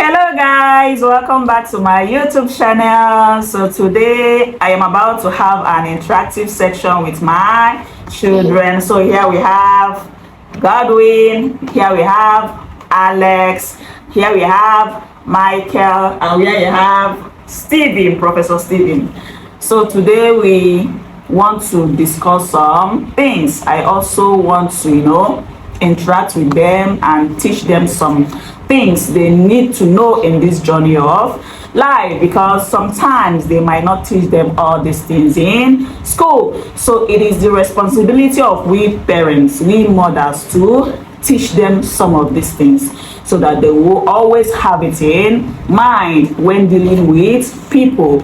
Hello guys, welcome back to my YouTube channel. So today I am about to have an interactive section with my children. So here we have Godwin, here we have Alex, here we have Michael, and here you have Stephen, Professor Stephen. So today we want to discuss some things. I also want to, interact with them and teach them some things they need to know in this journey of life, because sometimes they might not teach them all these things in school. So it is the responsibility of we parents, we mothers, to teach them some of these things so that they will always have it in mind when dealing with people.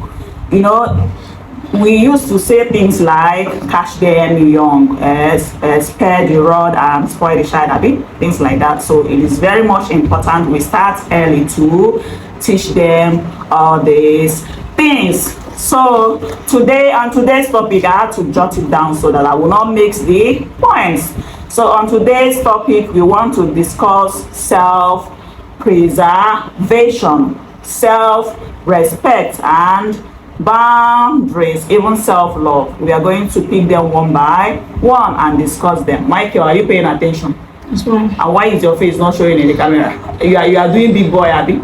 We used to say things like catch them young, spare the rod and spoil the child, things like that. So it is very much important we start early to teach them all these things. So today, on today's topic, I had to jot it down so that I will not mix the points. So on today's topic, we want to discuss self-preservation, self-respect, and boundaries, even self-love. We are going to pick them one by one and discuss them. Michael, are you paying attention? Yes, ma'am. And why is your face not showing in the camera? You are doing big boy, Abby.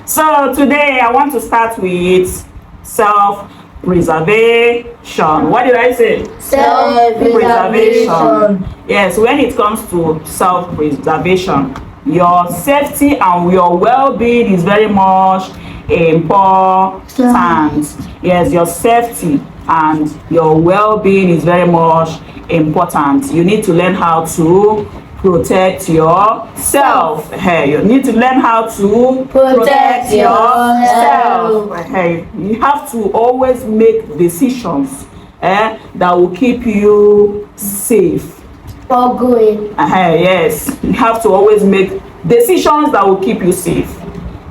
So today I want to start with self-preservation. What did I say? Self-preservation. Yes, when it comes to self-preservation, your safety and your well-being is very much important. Yes, your safety and your well-being is very much important. You need to learn how to protect yourself. Hey, you need to learn how to protect yourself. Hey, you have to always make decisions that will keep you safe. Yes, you have to always make decisions that will keep you safe.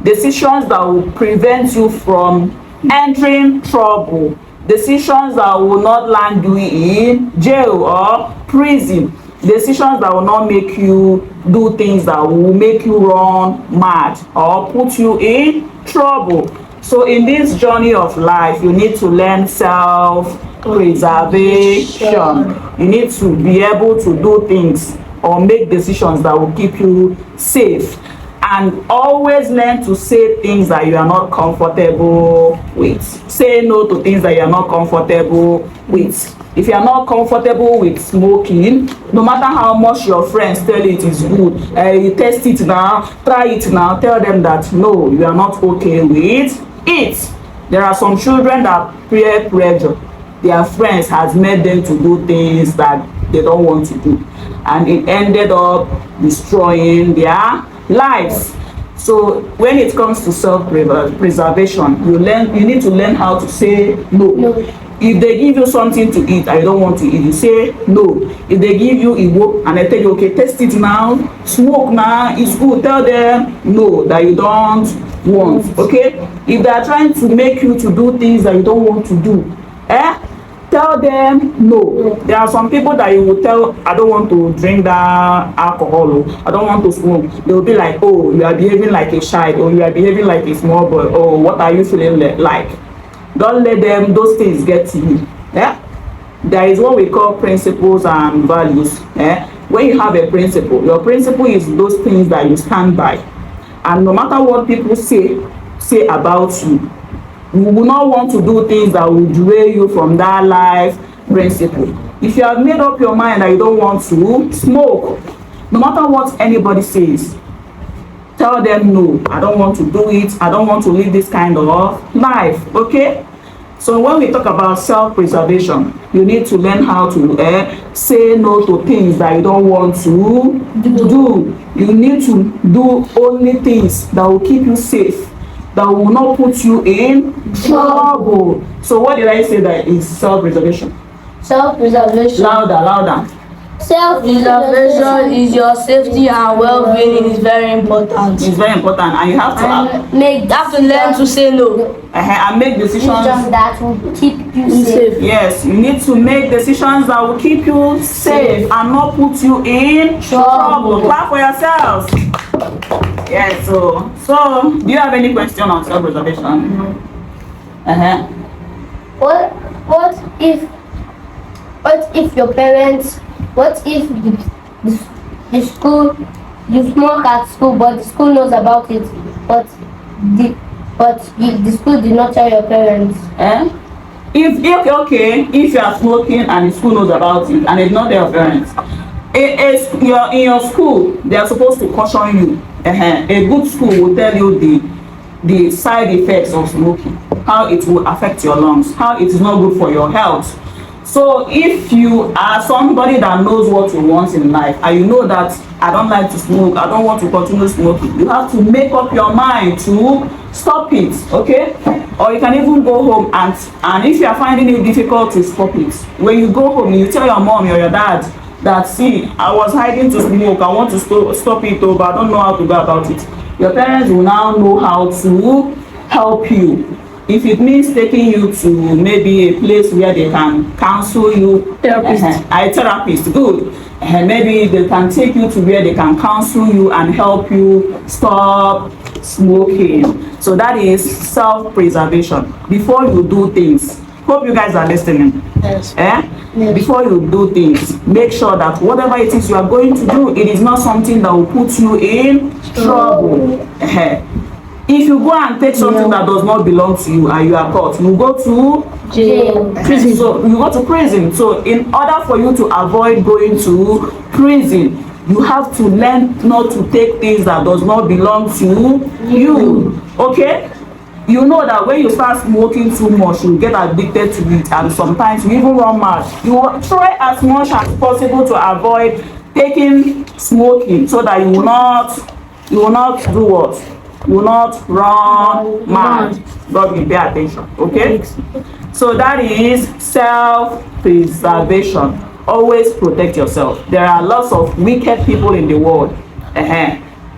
Decisions that will prevent you from entering trouble. Decisions that will not land you in jail or prison. Decisions that will not make you do things that will make you run mad or put you in trouble. So in this journey of life, you need to learn self-preservation. You need to be able to do things or make decisions that will keep you safe. And always learn to say things that you are not comfortable with. Say no to things that you are not comfortable with. If you are not comfortable with smoking, no matter how much your friends tell you it is good, you test it now, try it now, tell them that no, you are not okay with it. There are some children that peer pressure. Their friends has made them to do things that they don't want to do. And it ended up destroying their lives. So when it comes to self-preservation, you need to learn how to say no. If they give you something to eat and you don't want to eat, you say no. If they give you Igbo and I tell you, okay, test it now, smoke now, it's good, tell them no, that you don't want. Okay? If they are trying to make you to do things that you don't want to do, tell them no. There are some people that you will tell, I don't want to drink that alcohol, I don't want to smoke. They will be like, oh, you are behaving like a child, or you are behaving like a small boy, oh, what are you feeling like? Don't let them, those things get to you. There is what we call principles and values. When you have a principle, your principle is those things that you stand by. And no matter what people say about you, you will not want to do things that will derail you from that life principle. If you have made up your mind that you don't want to smoke, no matter what anybody says, tell them no, I don't want to do it, I don't want to live this kind of life. Okay? So when we talk about self-preservation, you need to learn how to say no to things that you don't want to do. You need to do only things that will keep you safe, that will not put you in trouble. So what did I say that is self-preservation? Self-preservation. Louder. Self-preservation is your safety and well-being is very important. It's very important, and you have to learn to say no. And make decisions that will keep you safe. Yes, you need to make decisions that will keep you safe and not put you in trouble. Clap for yourselves. Yeah, so do you have any question on self-preservation? No. What if your parents, what if the school, you smoke at school but the school knows about it, but the school did not tell your parents? If if you are smoking and the school knows about it and it's not their parents, in your school they are supposed to caution you. A good school will tell you the side effects of smoking, how it will affect your lungs, how it is not good for your health. So if you are somebody that knows what you want in life and you know that I don't like to smoke, I don't want to continue smoking, you have to make up your mind to stop it, okay? Or you can even go home and if you are finding it difficult to stop it, when you go home you tell your mom or your dad that, see, I was hiding to smoke, I want to stop it, but I don't know how to go about it. Your parents will now know how to help you. If it means taking you to maybe a place where they can counsel you, a therapist, good. Maybe they can take you to where they can counsel you and help you stop smoking. So that is self-preservation. Before you do things, hope you guys are listening. Yes. Yes. Before you do things, make sure that whatever it is you are going to do, it is not something that will put you in trouble. If you go and take something that does not belong to you and you are caught, you go to Jail. prison. So you go to prison. So in order for you to avoid going to prison, you have to learn not to take things that does not belong to you. Okay? You know that when you start smoking too much, you get addicted to it, and sometimes you even run mad. You try as much as possible to avoid taking smoking so that you will not do what? You will not run mad. God will pay attention. Okay? So that is self-preservation. Always protect yourself. There are lots of wicked people in the world.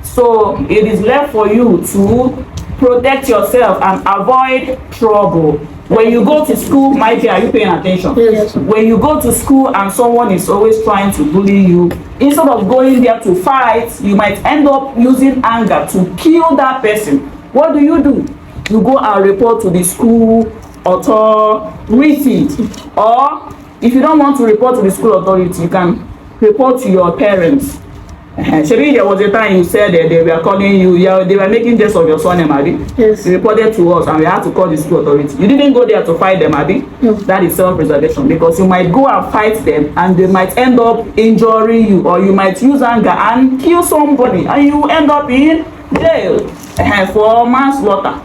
So it is left for you to protect yourself and avoid trouble. When you go to school, my dear, are you paying attention? Yes. When you go to school and someone is always trying to bully you, instead of going there to fight, you might end up using anger to kill that person. What do? You go and report to the school authority. Or if you don't want to report to the school authority, you can report to your parents. Shebi, there was a time you said that they were calling you, they were making jest of your son, Abi. Yes. You reported to us and we had to call the school authority. You didn't go there to fight them, Abi. No. That is self-preservation, because you might go and fight them and they might end up injuring you, or you might use anger and kill somebody and you end up in jail for manslaughter.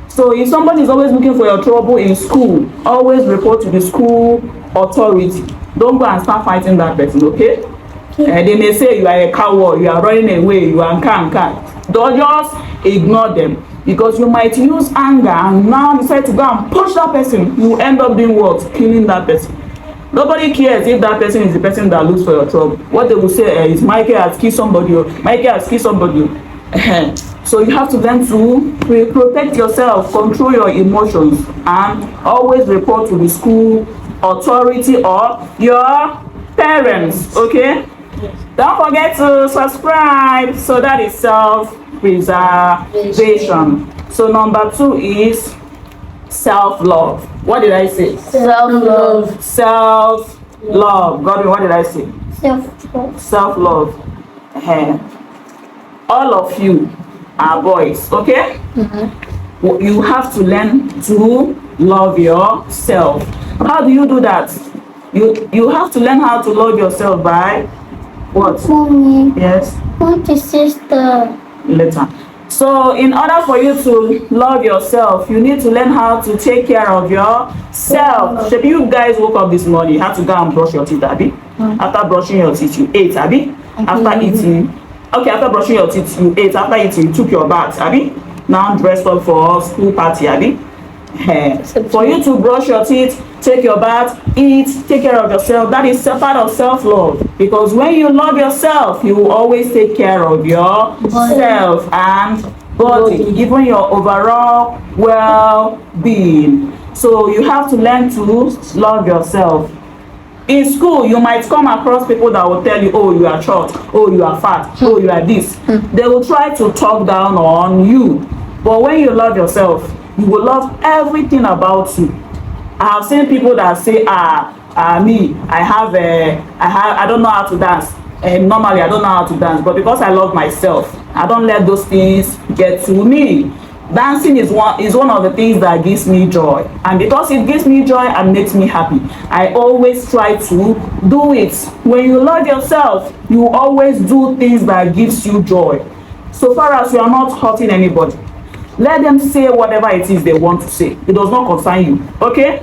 So if somebody is always looking for your trouble in school, always report to the school authority. Don't go and start fighting that person, okay? They may say you are a coward, you are running away, you are can. Don't just ignore them, because you might use anger and now decide to go and push that person. You end up doing what? Killing that person. Nobody cares if that person is the person that looks for your trouble. What they will say is Michael has killed somebody, or Michael has killed somebody. So you have to learn to protect yourself, control your emotions, and always report to the school authority or your parents, okay? Yes. Don't forget to subscribe. So that is self-preservation. So number 2 is self-love. What did I say? Self-love. Self-love. Godwin, what did I say? Self-love. Self-love. All of you are boys, okay? You have to learn to love yourself. How do you do that? You have to learn how to love yourself by what? Mommy. Yes. Want a sister. Later. So in order for you to love yourself, you need to learn how to take care of yourself. So you guys woke up this morning, you had to go and brush your teeth, Abby. After brushing your teeth, you ate, Abby. After eating, after brushing your teeth, you ate. After eating, you took your bath, Abby. Now dressed up for school party, Abby. For you to brush your teeth, take your bath, eat, take care of yourself, that is part of self-love. Because when you love yourself, you will always take care of yourself and body, even your overall well-being. So you have to learn to love yourself. In school, you might come across people that will tell you, oh, you are short, oh, you are fat, oh, you are this. They will try to talk down on you. But when you love yourself, you will love everything about you. I have seen people that say, me, I don't know how to dance. Normally, I don't know how to dance, but because I love myself, I don't let those things get to me. Dancing is one of the things that gives me joy, and because it gives me joy and makes me happy, I always try to do it. When you love yourself, you always do things that gives you joy. So far as you are not hurting anybody, let them say whatever it is they want to say. It does not concern you. Okay?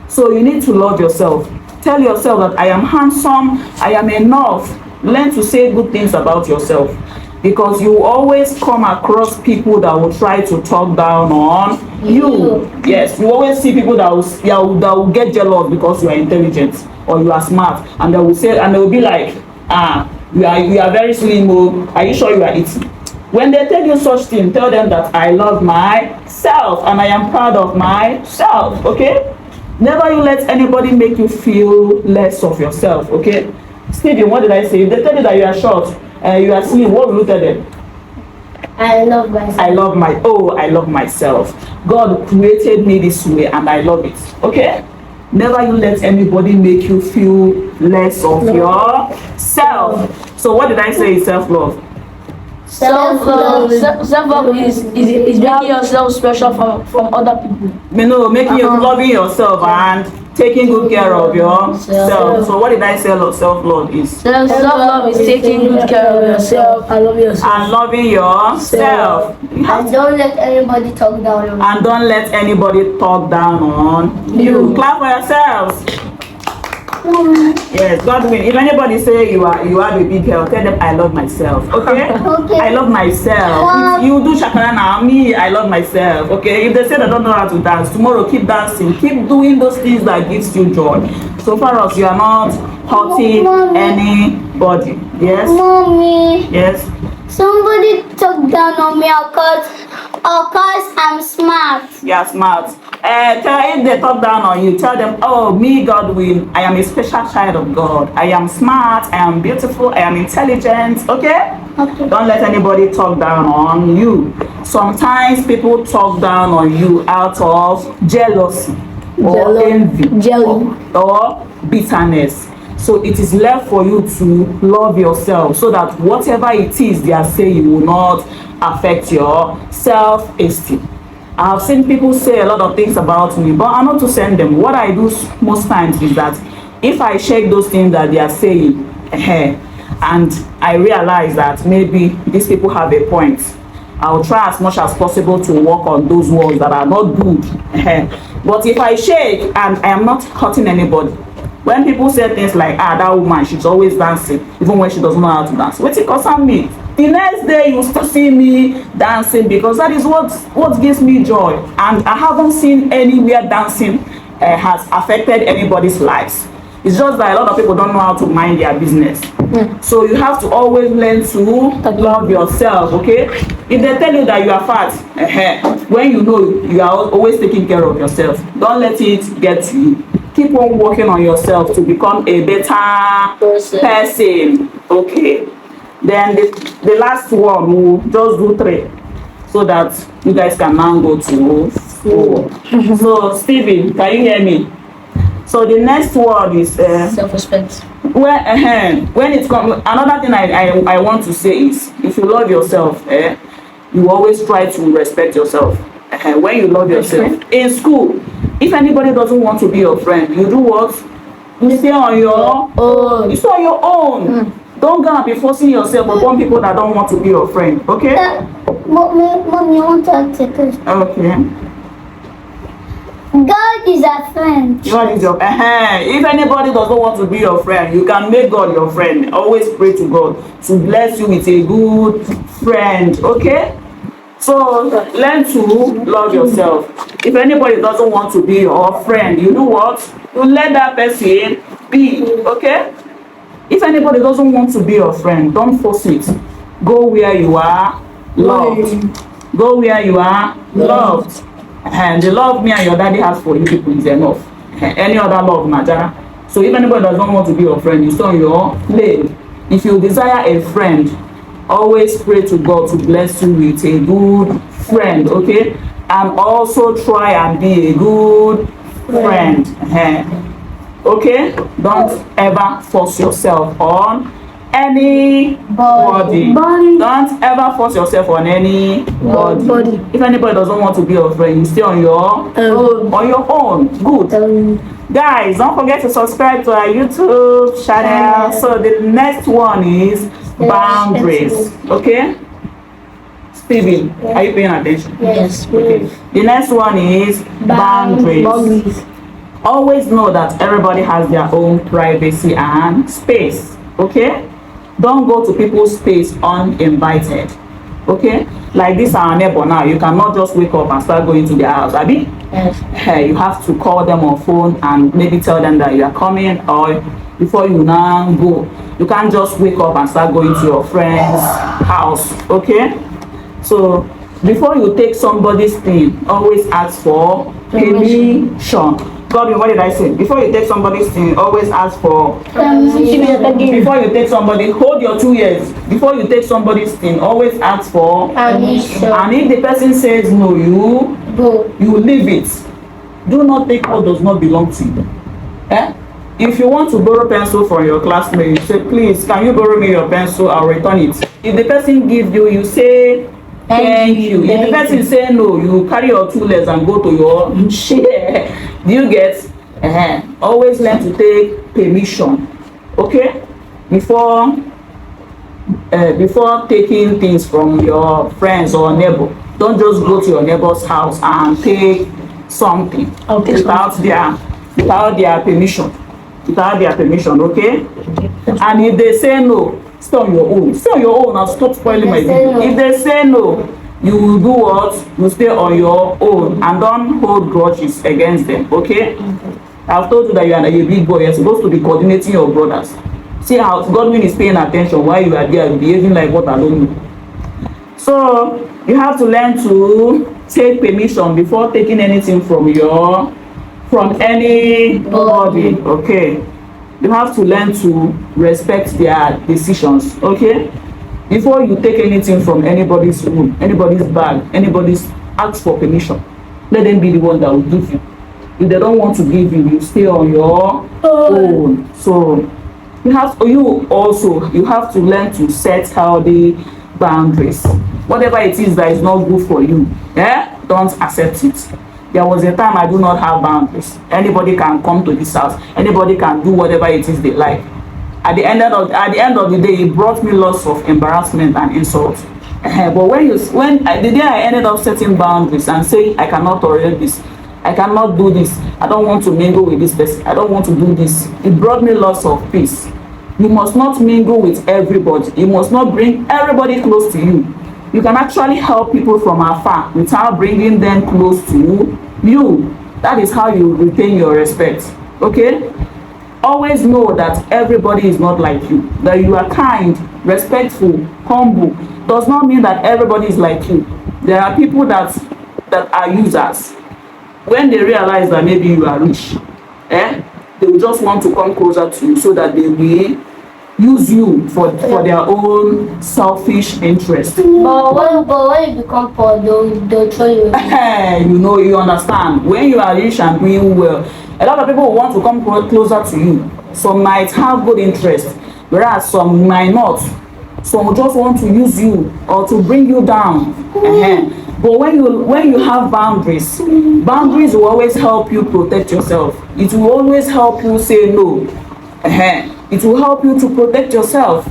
So you need to love yourself. Tell yourself that I am handsome, I am enough. Learn to say good things about yourself, because you always come across people that will try to talk down on you. Yes, you always see people that will get jealous because you are intelligent or you are smart, and they will say, and they will be like, you are very slim, oh, are you sure you are eating? When they tell you such thing, tell them that I love myself and I am proud of myself. Okay? Never you let anybody make you feel less of yourself. Okay? Stephen, what did I say? If they tell you that you are short, you are slim, what will you tell them? I love myself. I love myself. God created me this way and I love it. Okay? Never you let anybody make you feel less of yourself. So what did I say is self-love? Self-love is making yourself special from other people. Making you loving yourself and taking good care of yourself. So what did I say self-love is? Self-love is taking good care of yourself and loving yourself. And loving yourself. And don't let anybody talk down on you. And don't let anybody talk down on you. Clap for yourselves. Yes, Godwin. If anybody say you have a big girl, tell them I love myself. Okay? Okay. I love myself. If you do shakara now, me, I love myself. Okay? If they say they don't know how to dance, tomorrow keep dancing. Keep doing those things that gives you joy. So far as you are not hurting anybody. Yes? Mommy. Yes? Somebody talk down on me because I'm smart. You are smart. If they talk down on you, tell them, oh, me, Godwin, I am a special child of God. I am smart, I am beautiful, I am intelligent. Okay? Okay. Don't let anybody talk down on you. Sometimes people talk down on you out of jealousy or envy or bitterness. So it is left for you to love yourself so that whatever it is they are saying will not affect your self-esteem. I have seen people say a lot of things about me, but I'm not to send them. What I do most times is that if I check those things that they are saying, and I realize that maybe these people have a point, I'll try as much as possible to work on those words that are not good. But if I shake and I am not hurting anybody, when people say things like, that woman, she's always dancing, even when she doesn't know how to dance, what's it concern me? The next day you still see me dancing, because that is what gives me joy. And I haven't seen anywhere dancing has affected anybody's lives. It's just that a lot of people don't know how to mind their business. So you have to always learn to love yourself, okay? If they tell you that you are fat, when you know you are always taking care of yourself, don't let it get to you. Keep on working on yourself to become a better person, okay? Then the last one, we'll just do 3 so that you guys can now go to 4. So, Stephen, can you hear me? So the next word is Self-respect. When it comes, another thing I want to say is, if you love yourself, you always try to respect yourself. When you love yourself, in school, if anybody doesn't want to be your friend, you do what? You stay on your own. You stay on your own. Don't go and be forcing yourself upon people that don't want to be your friend, okay? Mommy, I want to ask a question. Okay. God is a friend. God is your If anybody doesn't want to be your friend, you can make God your friend. Always pray to God to bless you with a good friend, okay? So learn to love yourself. If anybody doesn't want to be your friend, you do what? You let that person be, okay? If anybody doesn't want to be your friend, don't force it. Go where you are loved. Go where you are loved. And the love me and your daddy has for you people is enough. Any other love, Najara. So if anybody does not want to be your friend, you stay on your lane. If you desire a friend, always pray to God to bless you with a good friend, okay? And also try and be a good friend. Okay? Don't ever force yourself on anybody. Don't ever force yourself on anybody. If anybody doesn't want to be your friend, you stay on your own. Good. Guys, don't forget to subscribe to our YouTube channel. So the next one is boundaries. Okay? Steven, are you paying attention? Yes. Okay. The next one is boundaries. Always know that everybody has their own privacy and space. Okay? Don't go to people's space uninvited. Okay? Like this our neighbor now, you cannot just wake up and start going to their house, abi? Yes. Hey, you have to call them on phone and maybe tell them that you are coming, or before you now go. You can't just wake up and start going to your friend's house. Okay? So before you take somebody's thing, always ask for permission. Godwin, what did I say? Before you take somebody's thing, always ask for Permission. before you take somebody, hold your 2 ears. Before you take somebody's thing, always ask for Permission. and if the person says no, you leave it. Do not take what does not belong to you. If you want to borrow pencil from your classmate, you say, please, can you borrow me your pencil? I'll return it. If the person gives you, you say thank you. If the person say no, you carry your 2 legs and go to your chair. Do you get? Always learn to take permission. Okay? Before taking things from your friends or neighbor, don't just go to your neighbor's house and take something without their permission. Okay? And if they say no, stay on your own. Stay on your own and stop spoiling my video. If they say no, you will do what? You stay on your own and don't hold grudges against them. Okay? I've told you that you are a big boy. You're supposed to be coordinating your brothers. See how Godwin is paying attention while you are there behaving like what I don't know. So you have to learn to take permission before taking anything from anybody. Okay? You have to learn to respect their decisions. Okay? Before you take anything from anybody's room, anybody's bag, ask for permission. Let them be the one that will give you. If they don't want to give you, you stay on your own. So you have to learn to set healthy boundaries. Whatever it is that is not good for you, don't accept it. There was a time I do not have boundaries. Anybody can come to this house. Anybody can do whatever it is they like. At the end of the day, it brought me lots of embarrassment and insult. But the day I ended up setting boundaries and saying I cannot tolerate this, I cannot do this, I don't want to mingle with this person, I don't want to do this, it brought me lots of peace. You must not mingle with everybody. You must not bring everybody close to you. You can actually help people from afar without bringing them close to you. That is how you retain your respect. Okay? Always know that everybody is not like you. That you are kind, respectful, humble. Does not mean that everybody is like you. There are people that are users. When they realize that maybe you are rich, they will just want to come closer to you so that they will use you for their own selfish interest. But when you become poor, they'll throw you. You understand. When you are rich and doing well, a lot of people want to come closer to you. Some might have good interest, whereas some might not. Some just want to use you or to bring you down. But when you have boundaries will always help you protect yourself. It will always help you say no. It will help you to protect yourself.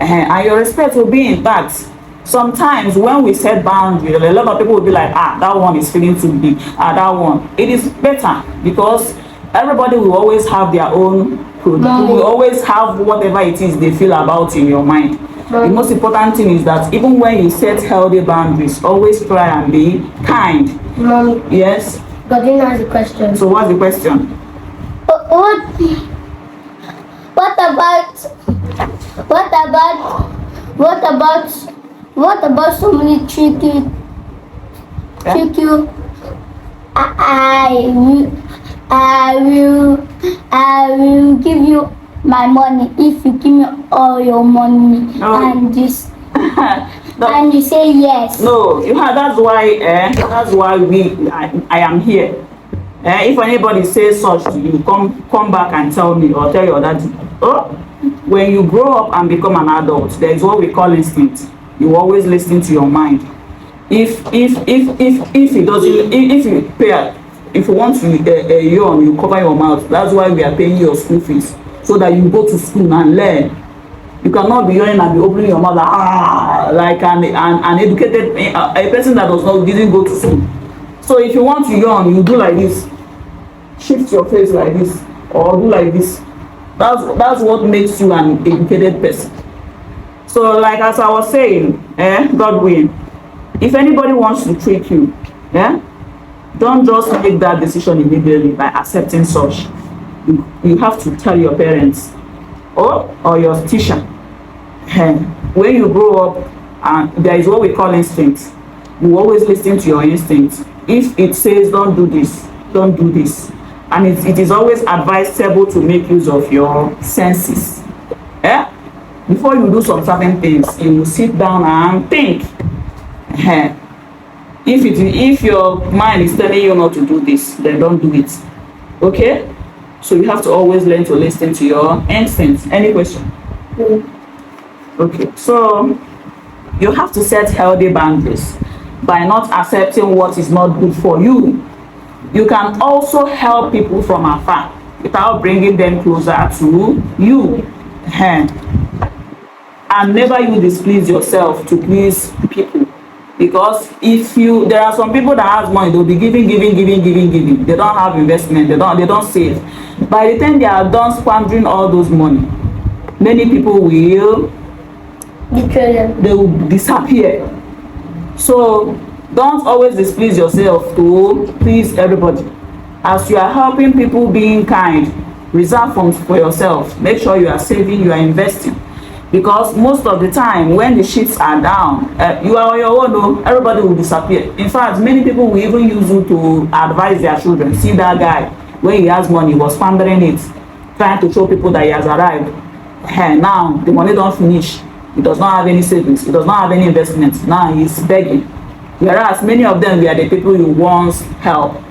And your respect will be intact. Sometimes when we set boundaries, a lot of people will be like, that one is feeling too big. That one. It is better because everybody will always have their own product. Will always have whatever it is they feel about in your mind. The most important thing is that even when you set healthy boundaries, always try and be kind. Yes? Godwin has a question. So what's the question? What about somebody trick you? I will give you my money if you give me all your money. No. And this No. and you say yes. No, that's why I am here. If anybody says such to you, come back and tell me or tell your daddy. Oh, when you grow up and become an adult, there is what we call instinct. You always listen to your mind. If it doesn't, if you want to yawn, you cover your mouth. That's why we are paying your school fees, so that you go to school and learn. You cannot be yawning and be opening your mouth like an educated a person that didn't go to school. So if you want to yawn, you do like this, shift your face like this, or do like this. That's what makes you an educated person. So like as I was saying, God willing, if anybody wants to trick you, don't just make that decision immediately by accepting such. You have to tell your parents or your teacher. When you grow up, and there is what we call instinct. You always listen to your instinct. If it says don't do this, don't do this. And it is always advisable to make use of your senses. Before you do some certain things, you will sit down and think. If your mind is telling you not to do this, then don't do it. Okay? So you have to always learn to listen to your instincts. Any question? Okay, so you have to set healthy boundaries by not accepting what is not good for you. You can also help people from afar without bringing them closer to you. And never you displease yourself to please people. Because there are some people that have money, they'll be giving. They don't have investment, they don't save. By the time they are done squandering all those money, many people will they will disappear. So don't always displease yourself to please everybody. As you are helping people, being kind, reserve funds for yourself. Make sure you are saving, you are investing. Because most of the time when the sheets are down, you are on your own, everybody will disappear. In fact, many people will even use you to advise their children. See that guy, when he has money, he was squandering it, trying to show people that he has arrived. Now the money don't finish. He does not have any savings. He does not have any investments. Now he's begging. Whereas many of them were the people you once helped.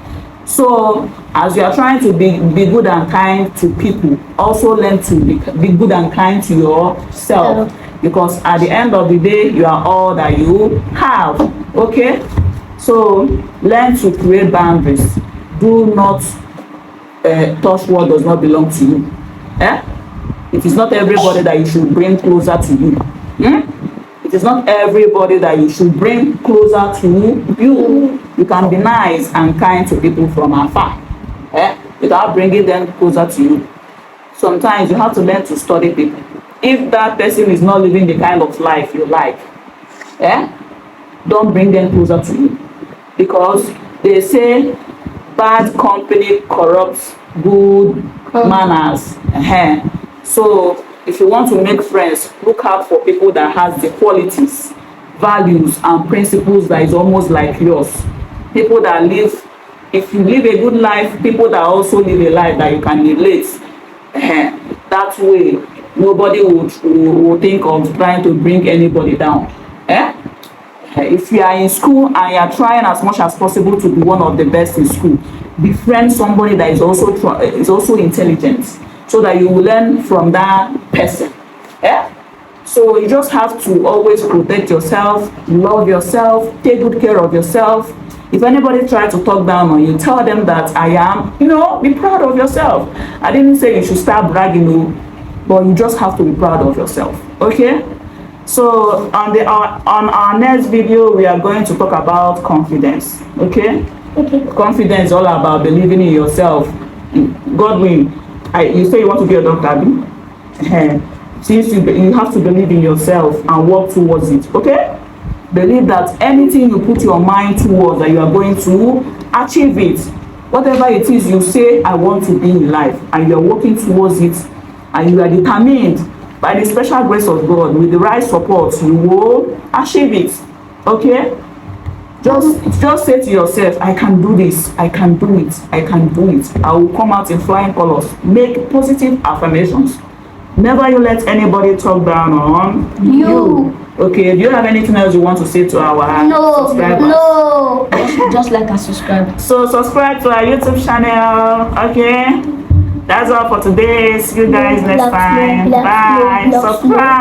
So as you are trying to be good and kind to people, also learn to be good and kind to yourself. Because at the end of the day, you are all that you have. Okay? So learn to create boundaries. Do not touch what does not belong to you. It is not everybody that you should bring closer to you. It is not everybody that you should bring closer to you. You can be nice and kind to people from afar, without bringing them closer to you. Sometimes you have to learn to study people. If that person is not living the kind of life you like, don't bring them closer to you. Because they say bad company corrupts good manners. So if you want to make friends, look out for people that has the qualities, values and principles that is almost like yours. People that live, if you live a good life, people that also live a life that you can relate. That way nobody would think of trying to bring anybody down. If you are in school and you are trying as much as possible to be one of the best in school, befriend somebody that is also intelligent, so that you will learn from that person. So you just have to always protect yourself, love yourself, take good care of yourself. If anybody tries to talk down on you, tell them that I am, be proud of yourself. I didn't say you should start bragging, but you just have to be proud of yourself. Okay? So on our next video, we are going to talk about confidence. Okay? Confidence is all about believing in yourself. God willing. You say you want to be a doctor, Abby? Since you have to believe in yourself and work towards it. Okay? Believe that anything you put your mind towards, that you are going to achieve it. Whatever it is you say, I want to be in life, and you are working towards it, and you are determined by the special grace of God, with the right support, you will achieve it. Okay? Just say to yourself, I can do this, I can do it, I can do it. I will come out in flying colors. Make positive affirmations. Never you let anybody talk down on you. Okay, do you have anything else you want to say to our subscribers? No. Just like and subscribe. So subscribe to our YouTube channel. Okay, that's all for today. See you guys next time. Bye. Subscribe.